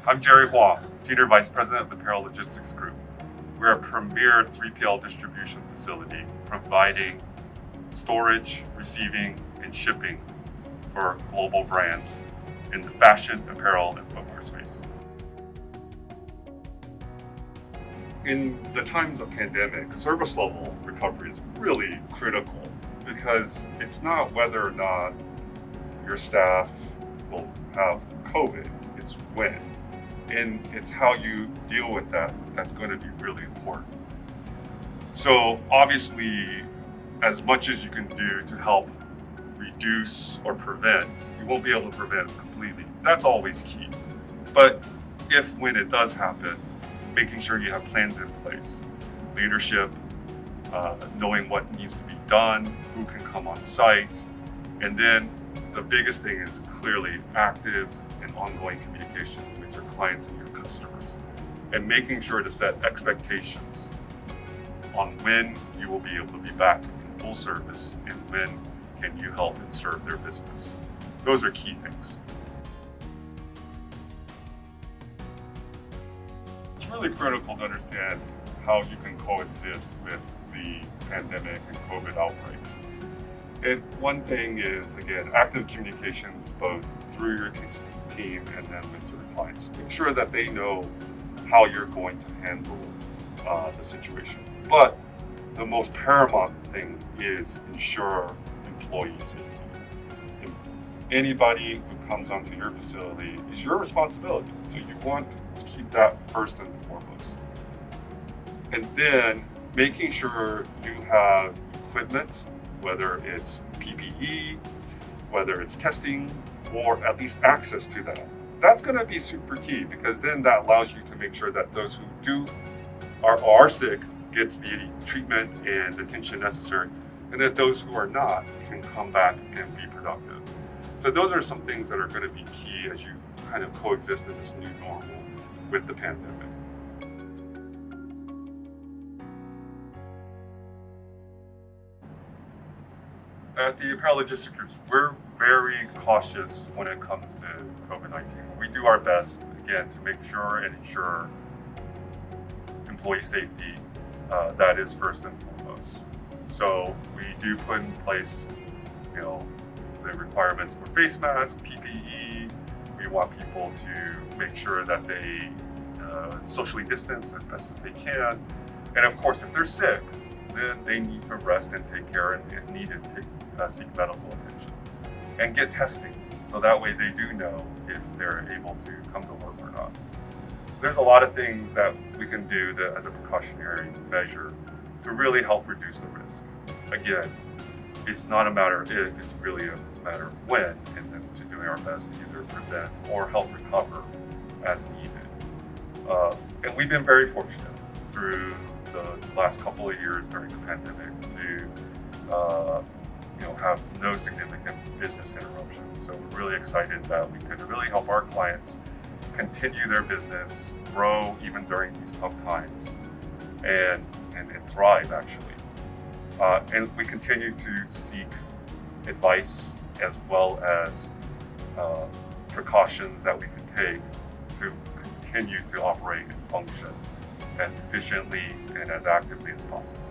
I'm Jerry Hua, Senior Vice President of the Apparel Logistics Group. We're a premier 3PL distribution facility providing storage, receiving, and shipping for global brands in the fashion, apparel, and footwear space. In the times of pandemic, service level recovery is really critical because it's not whether or not your staff will have COVID, it's when. And it's how you deal with that that's going to be really important. So obviously, as much as you can do to help reduce or prevent, you won't be able to prevent completely. That's always key. But when it does happen, making sure you have plans in place, leadership, knowing what needs to be done, who can come on site, and then the biggest thing is clearly active and ongoing communication with your clients and your customers, and making sure to set expectations on when you will be able to be back in full service and when can you help and serve their business. Those are key things. It's really critical to understand how you can coexist with the pandemic and COVID outbreaks. And one thing is, again, active communications both through your team and then with your clients. Make sure that they know how you're going to handle the situation. But the most paramount thing is ensure employee safety. And anybody who comes onto your facility is your responsibility. So you want to keep that first and foremost. And then making sure you have equipment, whether it's PPE, whether it's testing, or at least access to that. That's going to be super key because then that allows you to make sure that those who are sick gets the treatment and attention necessary, and that those who are not can come back and be productive. So those are some things that are going to be key as you kind of coexist in this new normal with the pandemic. At the Apparel Logistics Group, we're very cautious when it comes to COVID-19. We do our best, again, to make sure and ensure employee safety. That is first and foremost. So we do put in place, the requirements for face masks, PPE. We want people to make sure that they socially distance as best as they can. And of course, if they're sick, then they need to rest and take care, and if needed, seek medical attention and get testing. So that way they do know if they're able to come to work or not. There's a lot of things that we can do as a precautionary measure to really help reduce the risk. Again, it's not a matter of if, it's really a matter of when, and then to doing our best to either prevent or help recover as needed. And we've been very fortunate through the last couple of years during the pandemic to have no significant business interruption. So we're really excited that we can really help our clients continue their business, grow even during these tough times, and thrive actually. And we continue to seek advice as well as precautions that we can take to continue to operate and function as efficiently and as actively as possible.